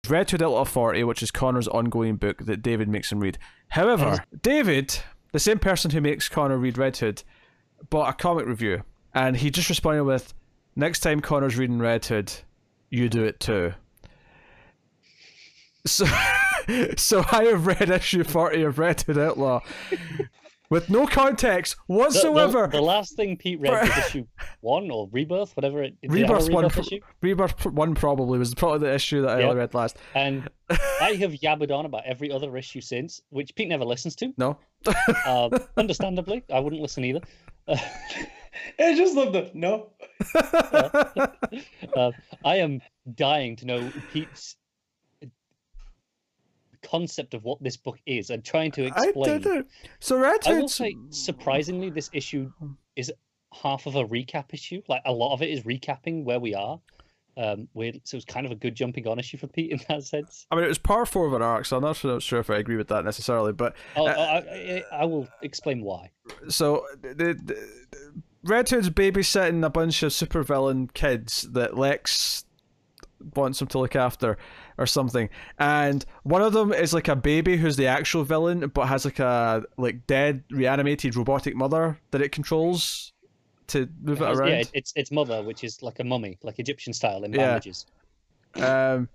Red Hood Outlaw 40, which is Connor's ongoing book that David makes him read. However, David, the same person who makes Connor read Red Hood, bought a comic review, and he just responded with, next time Connor's reading Red Hood, you do it too. So I have read issue 40 of Red Hood Outlaw with no context whatsoever. The last thing Pete read was issue 1 or Rebirth, whatever it is. Rebirth 1 probably was probably the issue that I read last. And I have yabbered on about every other issue since, which Pete never listens to. No. Understandably, I wouldn't listen either. I just love the no. I am dying to know Pete's concept of what this book is and trying to explain. I don't know. So Red Hood... I will say, surprisingly, this issue is half of a recap issue. Like, a lot of it is recapping where we are. So it's kind of a good jumping on issue for Pete in that sense. I mean, it was part 4 of an arc, so I'm not sure if I agree with that necessarily, but... I will explain why. So, the Red Hood's babysitting a bunch of supervillain kids that Lex wants him to look after or something, and one of them is like a baby who's the actual villain but has like a dead reanimated robotic mother that it controls to move it around. Yeah, it's mother, which is like a mummy, like Egyptian style in bandages. And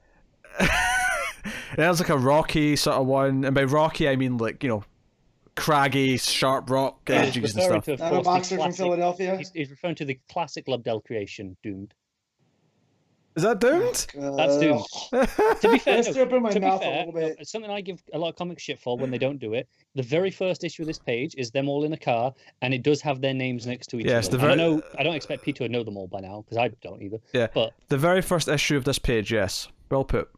there's like a rocky sort of one, and by rocky I mean like, you know, craggy, sharp rock edges and stuff. Not a boxer from Philadelphia. He's referring to the classic Lobdell creation, Doomed. Is that Doomed? That's Doomed. To be fair, it's something I give a lot of comic shit for when they don't do it. The very first issue of this page is them all in a car, and it does have their names next to each other. I don't expect Peter to know them all by now, because I don't either. Yeah, but the very first issue of this page, yes. Well put.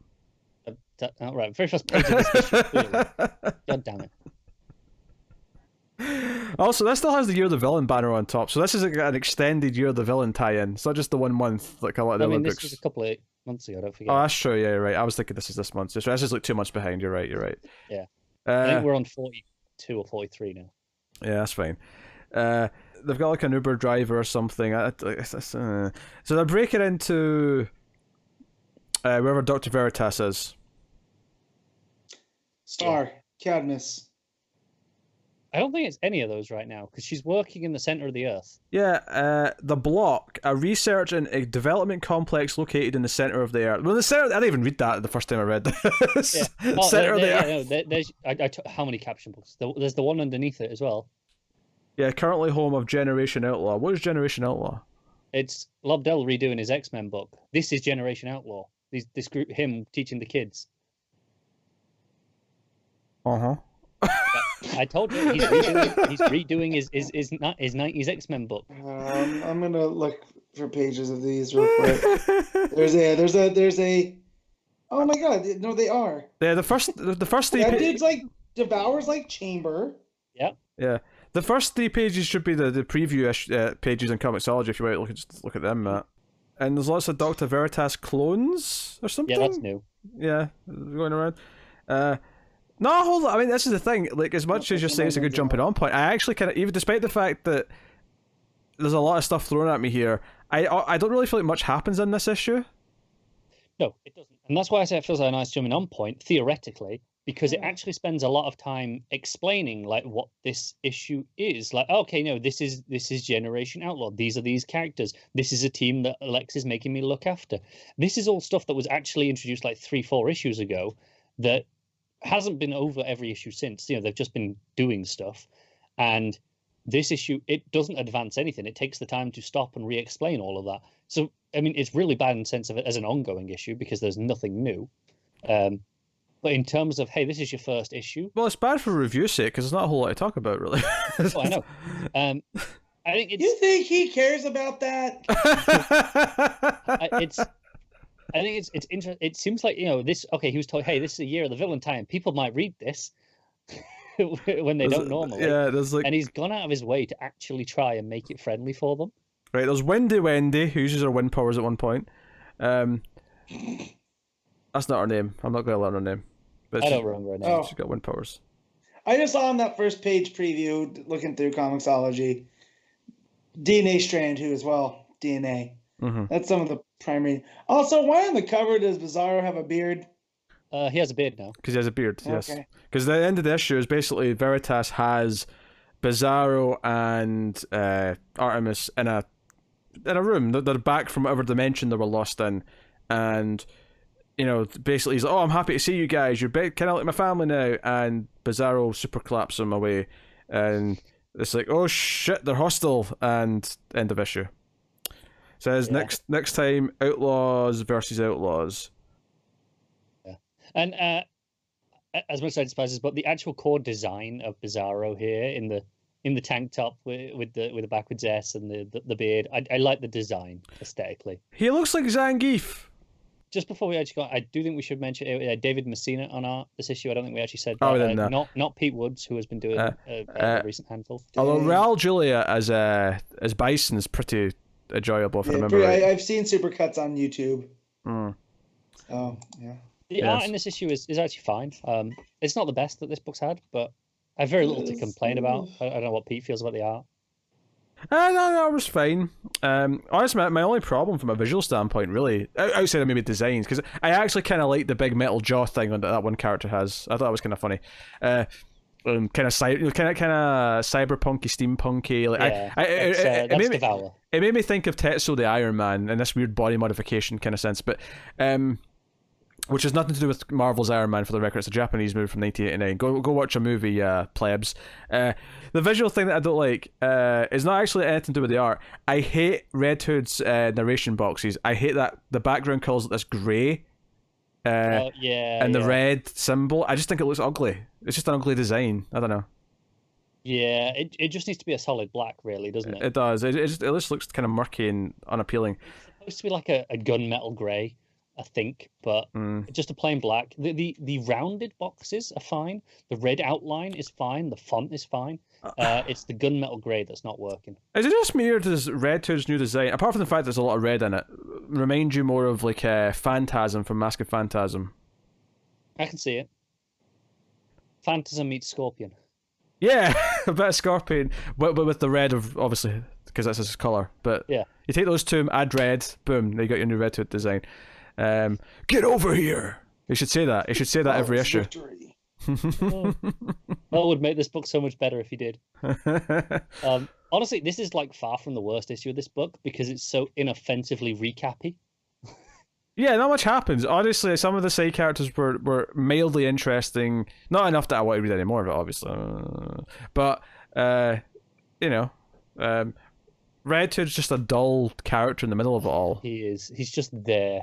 Right, very first page of this issue, clearly. God damn it. Also, this still has the Year of the Villain banner on top, so this is like an extended Year of the Villain tie-in. It's not just the 1 month like a lot of the other books. This was a couple of months ago, don't forget. Oh, that's true, yeah, you're right. I was thinking this is this month. This is like 2 months behind, you're right. Yeah. I think we're on 42 or 43 now. Yeah, that's fine. They've got like an Uber driver or something. So they're breaking into wherever Dr. Veritas is. Star, Cadmus. I don't think it's any of those right now, because she's working in the center of the Earth. Yeah, the Block, a research and a development complex located in the center of the Earth. Well, the center, I didn't even read that the first time I read this. Yeah. Oh, center of the Earth. No, there's how many caption books? There's the one underneath it as well. Yeah, currently home of Generation Outlaw. What is Generation Outlaw? It's Lobdell redoing his X-Men book. This is Generation Outlaw. This group, him teaching the kids. Uh-huh. I told you he's redoing his 90s X-Men book. I'm gonna look for pages of these real quick. There's a. Oh my god! No, they are. Yeah, the first three. That dude's like devours like Chamber. Yep. Yeah, the first 3 pages should be the preview pages in Comixology if you want to look at them, Matt. And there's lots of Dr. Veritas clones or something. Yeah, that's new. Yeah, going around. No, hold on. I mean, this is the thing. Like, as much as you're saying it's a good jumping on point, I actually kind of, even despite the fact that there's a lot of stuff thrown at me here, I don't really feel like much happens in this issue. No, it doesn't. And that's why I say it feels like a nice jumping on point, theoretically, because it actually spends a lot of time explaining, like, what this issue is. Like, okay, no, this is Generation Outlaw. These are these characters. This is a team that Alex is making me look after. This is all stuff that was actually introduced like 3-4 issues ago that hasn't been over every issue since. You know, they've just been doing stuff, and this issue, it doesn't advance anything. It takes the time to stop and re-explain all of that. So I mean, it's really bad in the sense of it as an ongoing issue because there's nothing new, but in terms of, hey, this is your first issue, well, it's bad for review's sake because there's not a whole lot to talk about, really. Oh, I know. I think it's, you think he cares about that? I think it's interesting. It seems like, you know, this. Okay, he was told, hey, this is a Year of the Villain tie-in. People might read this when they don't normally. Yeah, there's like, and he's gone out of his way to actually try and make it friendly for them. Right, there's Wendy, who uses her wind powers at one point. That's not her name. I'm not going to learn her name. But I don't remember her name. She's got wind powers. I just saw on that first page preview, looking through Comixology, DNA Strand, who as well, DNA. Mm-hmm. That's some of the primary. Also, why on the cover does Bizarro have a beard? He has a beard now. Because he has a beard, yes. Okay. Because the end of the issue is basically Veritas has Bizarro and Artemis in a room. They're back from whatever dimension they were lost in, and basically he's like, "Oh, I'm happy to see you guys. You're kind of like my family now." And Bizarro super claps him away, and it's like, "Oh shit, they're hostile." And end of issue. Says next time, Outlaws versus Outlaws. Yeah, and as much as I despise this, but the actual core design of Bizarro here in the tank top with the backwards S and the beard, I like the design aesthetically. He looks like Zangief. Just before we actually go, I do think we should mention David Messina on art this issue. I don't think we actually said that. Oh, we didn't know. Not Pete Woods, who has been doing a recent handful. Although Raul Julia as Bison is pretty enjoyable, if I remember right. I've seen supercuts on YouTube. Oh, yeah. The art in this issue is actually fine. It's not the best that this book's had, but I have very little to complain about. I don't know what Pete feels about the art. No, it was fine. Honestly, my only problem from a visual standpoint, really, outside of maybe designs, because I actually kind of like the big metal jaw thing that one character has. I thought it was kind of funny. Kind of cyberpunky, steampunky. Like, yeah, that's Devour. It made me think of Tetsuo the Iron Man in this weird body modification kind of sense, but which has nothing to do with Marvel's Iron Man, for the record. It's a Japanese movie from 1989. Go watch a movie, plebs. The visual thing that I don't like is not actually anything to do with the art. I hate Red Hood's narration boxes. I hate that the background colors this grey. And the red symbol. I just think it looks ugly. It's just an ugly design. I don't know. Yeah, it just needs to be a solid black, really, doesn't it? It does. It just looks kind of murky and unappealing. It's supposed to be like a gunmetal grey, I think, but just a plain black. The rounded boxes are fine. The red outline is fine. The font is fine. It's the gunmetal grey that's not working. Is it just me, or does Red Hood's new design, apart from the fact there's a lot of red in it, remind you more of like Phantasm from Mask of Phantasm? I can see it. Phantasm meets Scorpion. Yeah, a bit of Scorpion, but with the red of, obviously, because that's his colour. But yeah, you take those two, add red, boom, now you got your new Red Hood design. Get over here! You should say that. You should say that every issue. That would make this book so much better if he did. Honestly, this is like far from the worst issue of this book because it's so inoffensively recappy. Yeah, not much happens. Honestly, some of the side characters were mildly interesting. Not enough that I want to read any more of it, obviously. But, Red Hood's just a dull character in the middle of it all. He is. He's just there.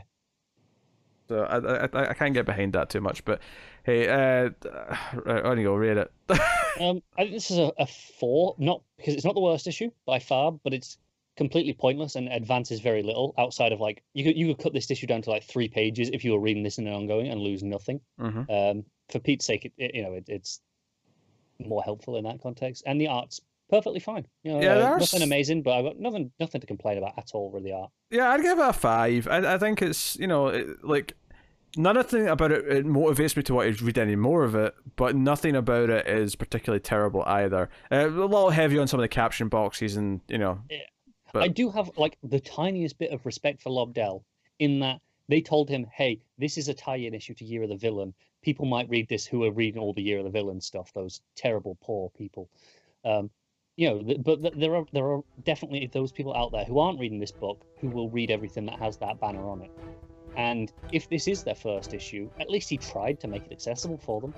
So I can't get behind that too much. But, hey, on you go, read it. I think this is a 4, not because it's not the worst issue by far, but it's completely pointless and advances very little outside of like you could cut this issue down to like 3 pages if you were reading this in an ongoing and lose nothing. For Pete's sake, it's more helpful in that context, and the art's perfectly fine. Nothing amazing, but I've got nothing to complain about at all with the art. Yeah, I'd give it a 5. I think it's like nothing about it motivates me to want to read any more of it, but nothing about it is particularly terrible either. A little heavy on some of the caption boxes, and Yeah. But I do have like the tiniest bit of respect for Lobdell in that they told him, hey, this is a tie-in issue to Year of the Villain. People might read this who are reading all the Year of the Villain stuff, those terrible, poor people. But there are definitely those people out there who aren't reading this book who will read everything that has that banner on it. And if this is their first issue, at least he tried to make it accessible for them.